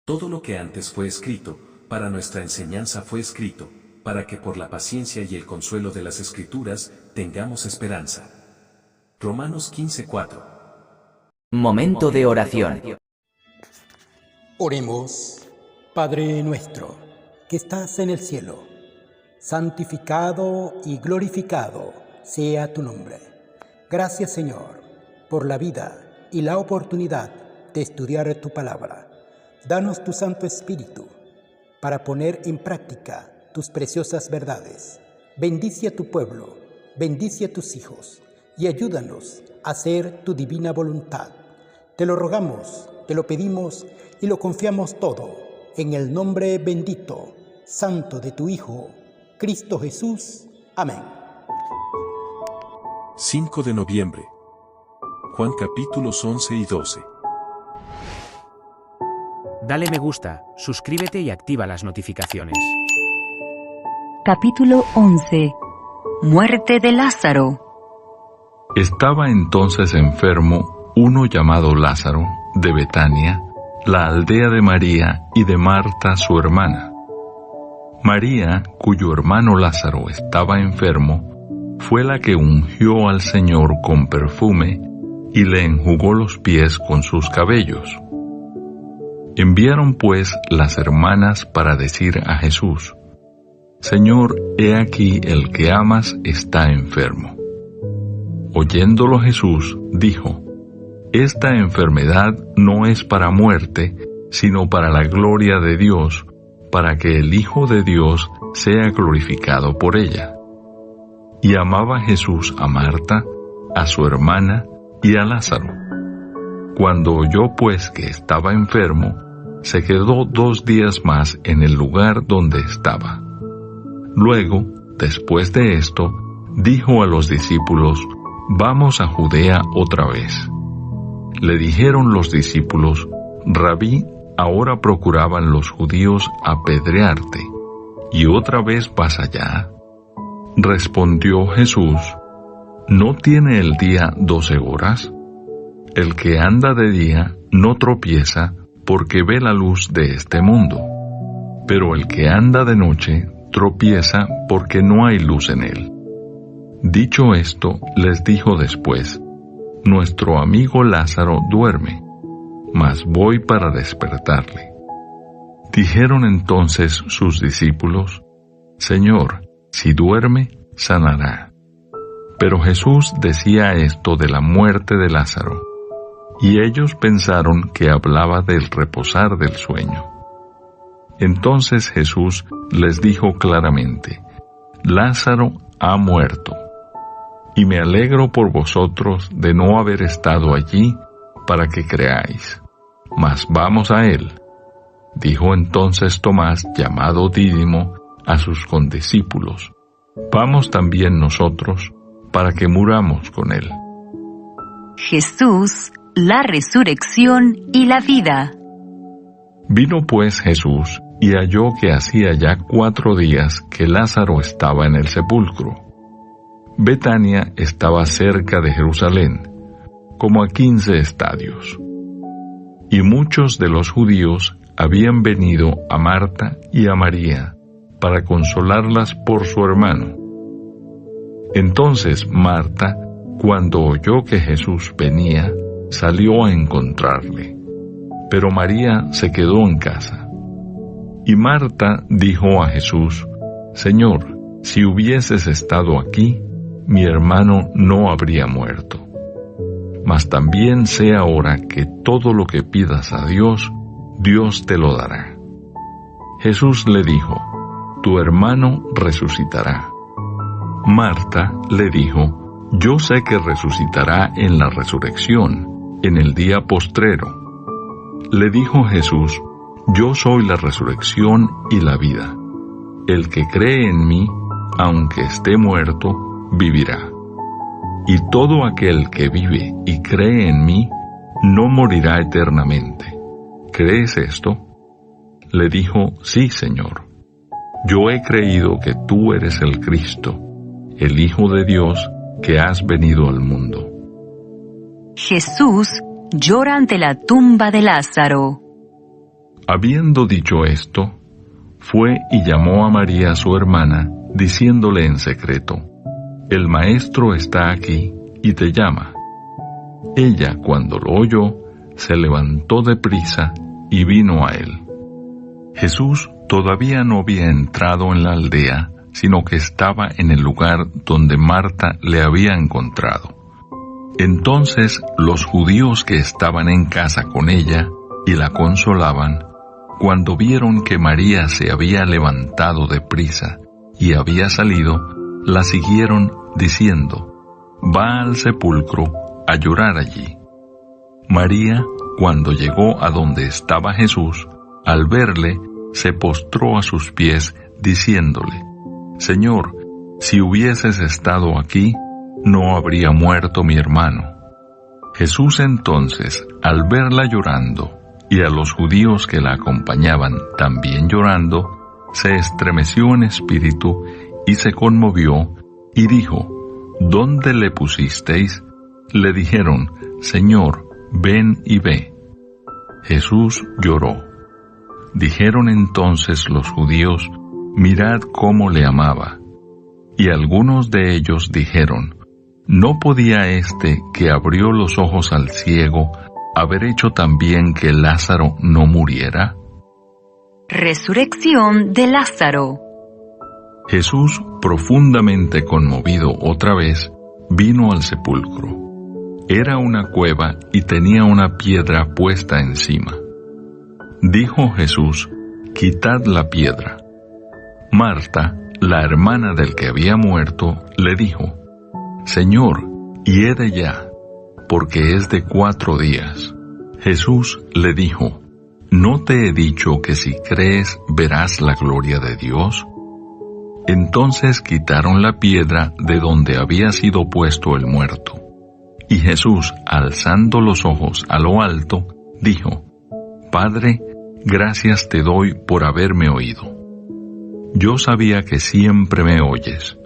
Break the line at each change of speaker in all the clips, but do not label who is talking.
Todo lo que antes fue escrito, para nuestra enseñanza fue escrito, para que por la paciencia y el consuelo de las Escrituras, tengamos esperanza. Romanos 15:4.
Momento de oración.
Oremos. Padre nuestro, que estás en el cielo, santificado y glorificado sea tu nombre. Gracias, Señor, por la vida y la oportunidad de estudiar tu palabra. Danos tu Santo Espíritu para poner en práctica tus preciosas verdades. Bendice a tu pueblo, bendice a tus hijos y ayúdanos a hacer tu divina voluntad. Te lo rogamos, te lo pedimos y lo confiamos todo en el nombre bendito, santo de tu Hijo, Cristo Jesús. Amén.
5 de noviembre. Juan capítulos 11 y 12.
Dale me gusta, suscríbete y activa las notificaciones.
Capítulo 11. Muerte de Lázaro.
Estaba entonces enfermo uno llamado Lázaro, de Betania, la aldea de María y de Marta su hermana. María, cuyo hermano Lázaro estaba enfermo, fue la que ungió al Señor con perfume y le enjugó los pies con sus cabellos. Enviaron pues las hermanas para decir a Jesús: Señor, he aquí el que amas está enfermo. Oyéndolo Jesús, dijo: Esta enfermedad no es para muerte, sino para la gloria de Dios, para que el Hijo de Dios sea glorificado por ella. Y amaba Jesús a Marta, a su hermana y a Lázaro. Cuando oyó pues que estaba enfermo, se quedó 2 días más en el lugar donde estaba. Luego, después de esto, dijo a los discípulos: Vamos a Judea otra vez. Le dijeron los discípulos: Rabí, ahora procuraban los judíos apedrearte, ¿y otra vez vas allá? Respondió Jesús: ¿No tiene el día 12 horas? El que anda de día no tropieza porque ve la luz de este mundo, pero el que anda de noche tropieza porque no hay luz en él. Dicho esto, les dijo después: Nuestro amigo Lázaro duerme, mas voy para despertarle. Dijeron entonces sus discípulos: Señor, si duerme, sanará. Pero Jesús decía esto de la muerte de Lázaro, y ellos pensaron que hablaba del reposar del sueño. Entonces Jesús les dijo claramente: Lázaro ha muerto, y me alegro por vosotros de no haber estado allí para que creáis. Mas vamos a él. Dijo entonces Tomás, llamado Dídimo, a sus condiscípulos: Vamos también nosotros, para que muramos con él.
Jesús, la resurrección y la vida.
Vino pues Jesús, y halló que hacía ya 4 días que Lázaro estaba en el sepulcro. Betania estaba cerca de Jerusalén, como a 15 estadios. Y muchos de los judíos habían venido a Marta y a María para consolarlas por su hermano. Entonces Marta, cuando oyó que Jesús venía, salió a encontrarle, pero María se quedó en casa. Y Marta dijo a Jesús: Señor, si hubieses estado aquí, mi hermano no habría muerto. Mas también sé ahora que todo lo que pidas a Dios, Dios te lo dará. Jesús le dijo: Tu hermano resucitará. Marta le dijo: Yo sé que resucitará en la resurrección, en el día postrero. Le dijo Jesús: Yo soy la resurrección y la vida. El que cree en mí, aunque esté muerto, vivirá. Y todo aquel que vive y cree en mí, no morirá eternamente. ¿Crees esto? Le dijo: Sí, Señor. Yo he creído que tú eres el Cristo, el Hijo de Dios, que has venido al mundo.
Jesús llora ante la tumba de Lázaro.
Habiendo dicho esto, fue y llamó a María su hermana, diciéndole en secreto: El Maestro está aquí y te llama. Ella, cuando lo oyó, se levantó deprisa y vino a él. Jesús todavía no había entrado en la aldea, sino que estaba en el lugar donde Marta le había encontrado. Entonces los judíos que estaban en casa con ella y la consolaban, cuando vieron que María se había levantado deprisa y había salido, la siguieron diciendo: Va al sepulcro a llorar allí. María, cuando llegó a donde estaba Jesús, al verle, se postró a sus pies, diciéndole: Señor, si hubieses estado aquí, no habría muerto mi hermano. Jesús entonces, al verla llorando, y a los judíos que la acompañaban también llorando, se estremeció en espíritu y se conmovió, y dijo: ¿Dónde le pusisteis? Le dijeron: Señor, ven y ve. Jesús lloró. Dijeron entonces los judíos: Mirad cómo le amaba. Y algunos de ellos dijeron: ¿No podía este que abrió los ojos al ciego haber hecho también que Lázaro no muriera?
Resurrección de Lázaro.
Jesús, profundamente conmovido otra vez, vino al sepulcro. Era una cueva y tenía una piedra puesta encima. Dijo Jesús: Quitad la piedra. Marta, la hermana del que había muerto, le dijo: Señor, hiede ya, porque es de 4 días. Jesús le dijo: ¿No te he dicho que si crees verás la gloria de Dios? Entonces quitaron la piedra de donde había sido puesto el muerto. Y Jesús, alzando los ojos a lo alto, dijo: Padre, gracias te doy por haberme oído. Yo sabía que siempre me oyes,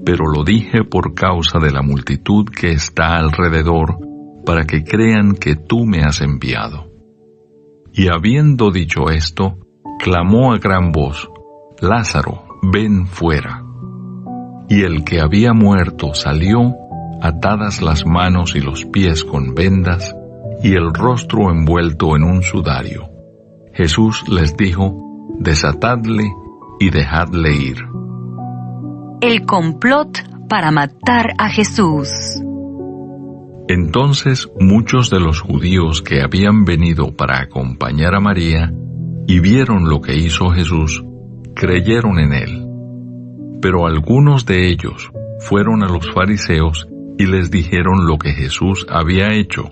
pero lo dije por causa de la multitud que está alrededor, para que crean que tú me has enviado. Y habiendo dicho esto, clamó a gran voz: Lázaro, ven fuera. Y el que había muerto salió, atadas las manos y los pies con vendas, y el rostro envuelto en un sudario. Jesús les dijo: Desatadle y dejadle ir.
El complot para matar a Jesús.
Entonces muchos de los judíos que habían venido para acompañar a María y vieron lo que hizo Jesús, creyeron en él. Pero algunos de ellos fueron a los fariseos y les dijeron lo que Jesús había hecho.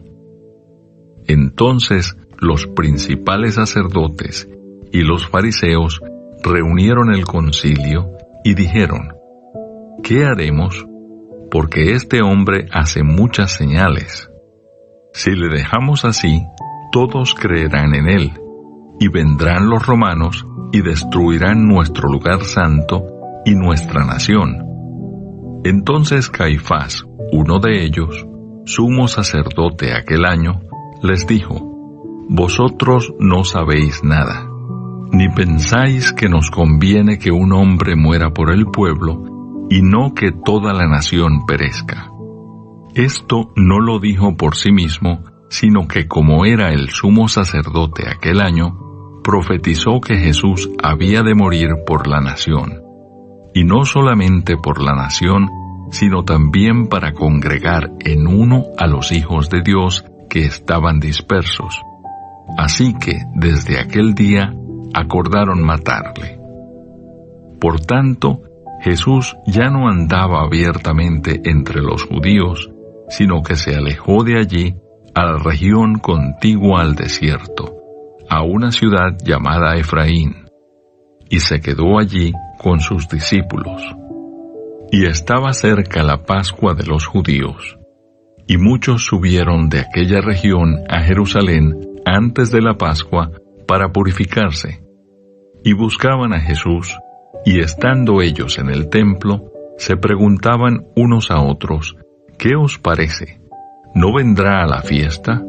Entonces los principales sacerdotes y los fariseos reunieron el concilio y dijeron: ¿Qué haremos? Porque este hombre hace muchas señales. Si le dejamos así, todos creerán en él, y vendrán los romanos y destruirán nuestro lugar santo y nuestra nación. Entonces Caifás, uno de ellos, sumo sacerdote aquel año, les dijo: Vosotros no sabéis nada, ni pensáis que nos conviene que un hombre muera por el pueblo, y no que toda la nación perezca. Esto no lo dijo por sí mismo, sino que como era el sumo sacerdote aquel año, profetizó que Jesús había de morir por la nación. Y no solamente por la nación, sino también para congregar en uno a los hijos de Dios que estaban dispersos. Así que desde aquel día acordaron matarle. Por tanto, Jesús ya no andaba abiertamente entre los judíos, sino que se alejó de allí a la región contigua al desierto, a una ciudad llamada Efraín, y se quedó allí con sus discípulos. Y estaba cerca la Pascua de los judíos, y muchos subieron de aquella región a Jerusalén antes de la Pascua para purificarse, y buscaban a Jesús. Y estando ellos en el templo, se preguntaban unos a otros: ¿Qué os parece? ¿No vendrá a la fiesta?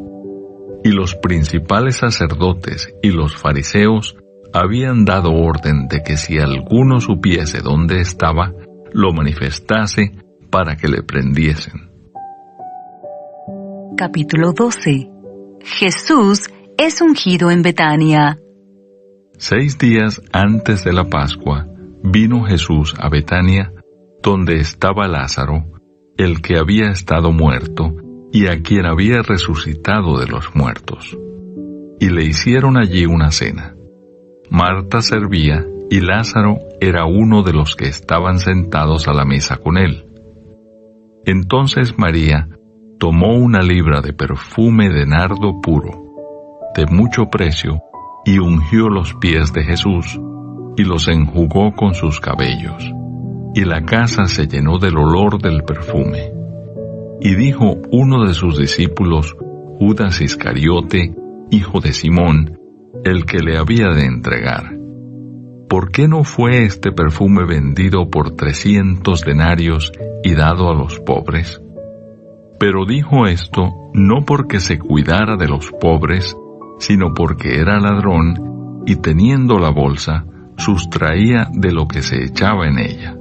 y los principales sacerdotes y los fariseos habían dado orden de que si alguno supiese dónde estaba, lo manifestase para que le prendiesen.
Capítulo 12. Jesús es ungido en Betania.
6 días antes de la Pascua, vino Jesús a Betania, donde estaba Lázaro, el que había estado muerto, y a quien había resucitado de los muertos. Y le hicieron allí una cena. Marta servía, y Lázaro era uno de los que estaban sentados a la mesa con él. Entonces María tomó una libra de perfume de nardo puro, de mucho precio, y ungió los pies de Jesús, y los enjugó con sus cabellos. Y la casa se llenó del olor del perfume. Y dijo uno de sus discípulos, Judas Iscariote, hijo de Simón, el que le había de entregar: ¿por qué no fue este perfume vendido por 300 denarios y dado a los pobres? Pero dijo esto no porque se cuidara de los pobres, sino porque era ladrón, y teniendo la bolsa, sustraía de lo que se echaba en ella.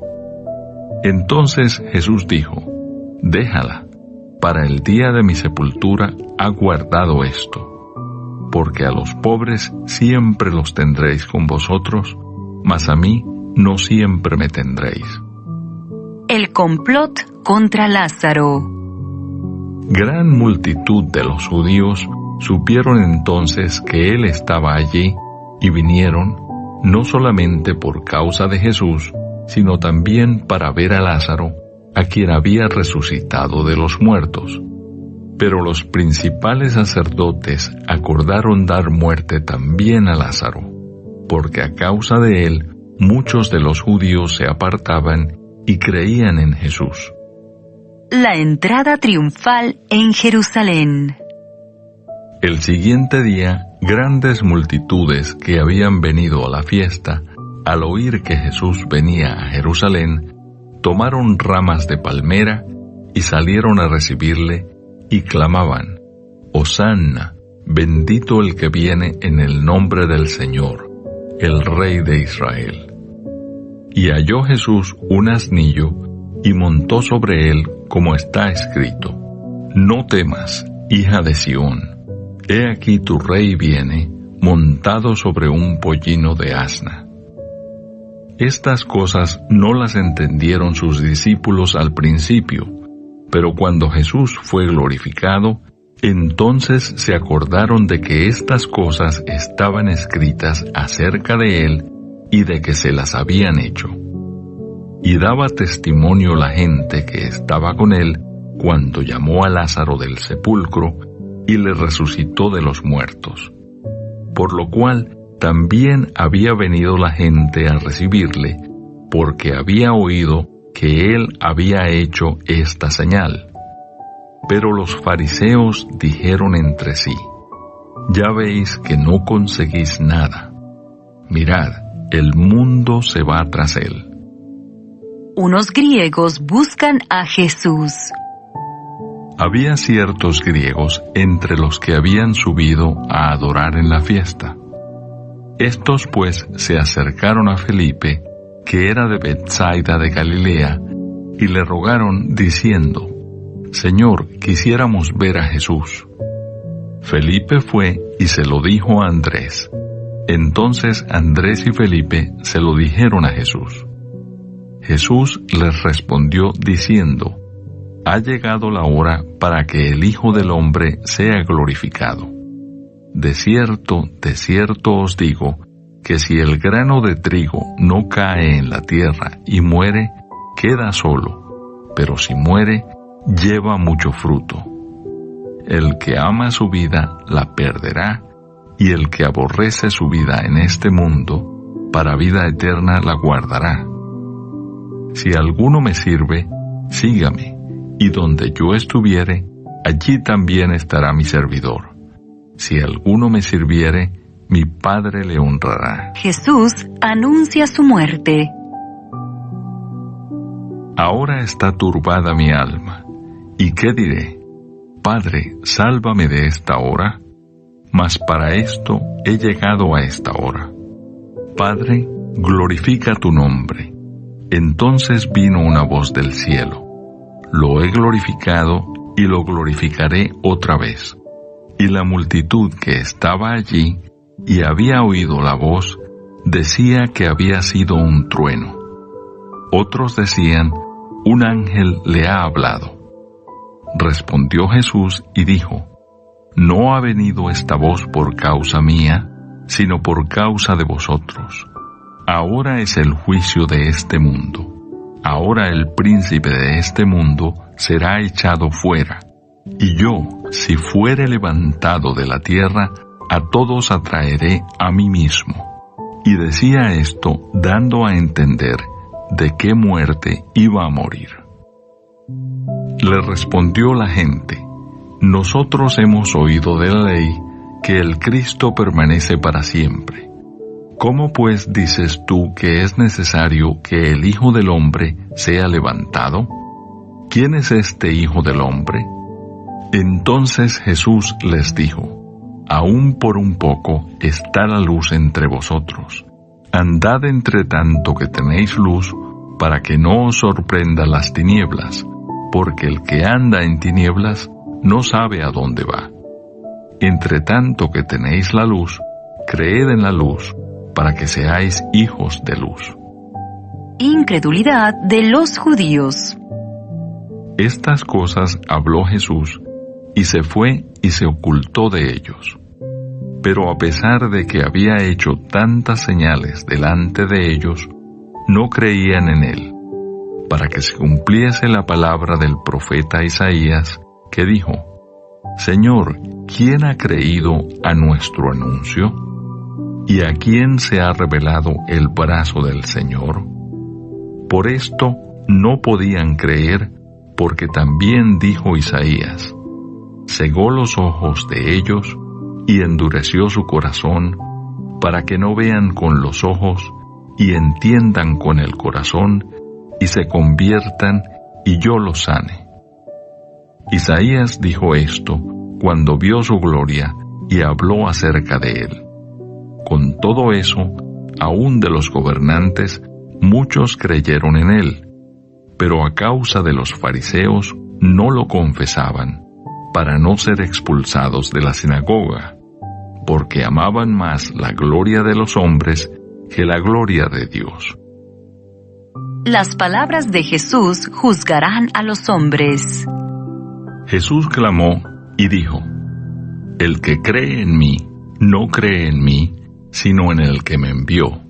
Entonces Jesús dijo: déjala, para el día de mi sepultura ha guardado esto, porque a los pobres siempre los tendréis con vosotros, mas a mí no siempre me tendréis.
El complot contra Lázaro.
Gran multitud de los judíos supieron entonces que él estaba allí, y vinieron, no solamente por causa de Jesús, sino también para ver a Lázaro, a quien había resucitado de los muertos. Pero los principales sacerdotes acordaron dar muerte también a Lázaro, porque a causa de él muchos de los judíos se apartaban y creían en Jesús.
La entrada triunfal en Jerusalén.
El siguiente día, grandes multitudes que habían venido a la fiesta, al oír que Jesús venía a Jerusalén, tomaron ramas de palmera y salieron a recibirle, y clamaban: Hosanna, bendito el que viene en el nombre del Señor, el Rey de Israel. Y halló Jesús un asnillo, y montó sobre él, como está escrito: No temas, hija de Sión, he aquí tu rey viene, montado sobre un pollino de asna. Estas cosas no las entendieron sus discípulos al principio, pero cuando Jesús fue glorificado, entonces se acordaron de que estas cosas estaban escritas acerca de él y de que se las habían hecho. Y daba testimonio la gente que estaba con él cuando llamó a Lázaro del sepulcro y le resucitó de los muertos. Por lo cual también había venido la gente a recibirle, porque había oído que él había hecho esta señal. Pero los fariseos dijeron entre sí: Ya veis que no conseguís nada. Mirad, el mundo se va tras él.
Unos griegos buscan a Jesús.
Había ciertos griegos entre los que habían subido a adorar en la fiesta. Estos pues se acercaron a Felipe, que era de Betsaida de Galilea, y le rogaron diciendo: Señor, quisiéramos ver a Jesús. Felipe fue y se lo dijo a Andrés. Entonces Andrés y Felipe se lo dijeron a Jesús. Jesús les respondió diciendo: Ha llegado la hora para que el Hijo del Hombre sea glorificado. De cierto os digo, que si el grano de trigo no cae en la tierra y muere, queda solo, pero si muere, lleva mucho fruto. El que ama su vida la perderá, y el que aborrece su vida en este mundo, para vida eterna la guardará. Si alguno me sirve, sígame, y donde yo estuviere, allí también estará mi servidor. Si alguno me sirviere, mi Padre le honrará.
Jesús anuncia su muerte.
Ahora está turbada mi alma. ¿Y qué diré? Padre, sálvame de esta hora. mas para esto he llegado a esta hora. Padre, glorifica tu nombre. Entonces vino una voz del cielo. Lo he glorificado y lo glorificaré otra vez. Y la multitud que estaba allí y había oído la voz, decía que había sido un trueno. Otros decían, un ángel le ha hablado. Respondió Jesús y dijo, no ha venido esta voz por causa mía, sino por causa de vosotros. Ahora es el juicio de este mundo. Ahora el príncipe de este mundo será echado fuera. Y yo, si fuere levantado de la tierra, a todos atraeré a mí mismo. Y decía esto dando a entender de qué muerte iba a morir. Le respondió la gente, nosotros hemos oído de la ley que el Cristo permanece para siempre. ¿Cómo pues dices tú que es necesario que el Hijo del Hombre sea levantado? ¿Quién es este Hijo del Hombre? Entonces Jesús les dijo, aún por un poco está la luz entre vosotros. Andad entre tanto que tenéis luz, para que no os sorprenda las tinieblas, porque el que anda en tinieblas no sabe a dónde va. Entre tanto que tenéis la luz, creed en la luz, para que seáis hijos de luz.
Incredulidad de los judíos.
Estas cosas habló Jesús, y se fue y se ocultó de ellos. Pero a pesar de que había hecho tantas señales delante de ellos, no creían en él, para que se cumpliese la palabra del profeta Isaías, que dijo, Señor, ¿quién ha creído a nuestro anuncio? ¿Y a quién se ha revelado el brazo del Señor? Por esto no podían creer, porque también dijo Isaías, cegó los ojos de ellos y endureció su corazón, para que no vean con los ojos y entiendan con el corazón y se conviertan y yo los sane. Isaías dijo esto cuando vio su gloria y habló acerca de él. Con todo eso, aún de los gobernantes, muchos creyeron en él, pero a causa de los fariseos no lo confesaban, para no ser expulsados de la sinagoga, porque amaban más la gloria de los hombres que la gloria de Dios.
Las palabras de Jesús juzgarán a los hombres.
Jesús clamó y dijo, el que cree en mí, no cree en mí, sino en el que me envió.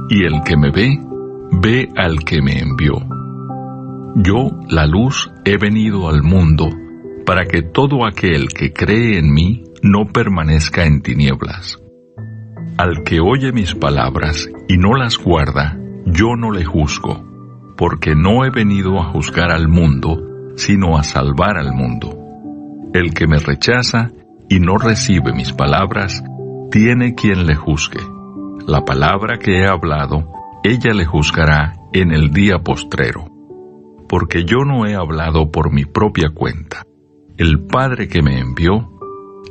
Y el que me ve, ve al que me envió. Yo, la luz, he venido al mundo, para que todo aquel que cree en mí no permanezca en tinieblas. Al que oye mis palabras y no las guarda, yo no le juzgo, porque no he venido a juzgar al mundo, sino a salvar al mundo. El que me rechaza y no recibe mis palabras, tiene quien le juzgue. La palabra que he hablado, ella le juzgará en el día postrero. Porque yo no he hablado por mi propia cuenta. El Padre que me envió,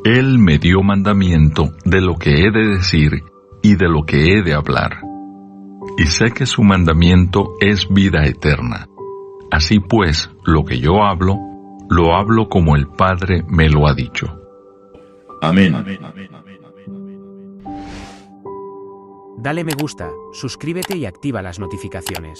Él me dio mandamiento de lo que he de decir y de lo que he de hablar. Y sé que su mandamiento es vida eterna. Así pues, lo que yo hablo, lo hablo como el Padre me lo ha dicho.
Amén.
Dale me gusta, suscríbete y activa las notificaciones.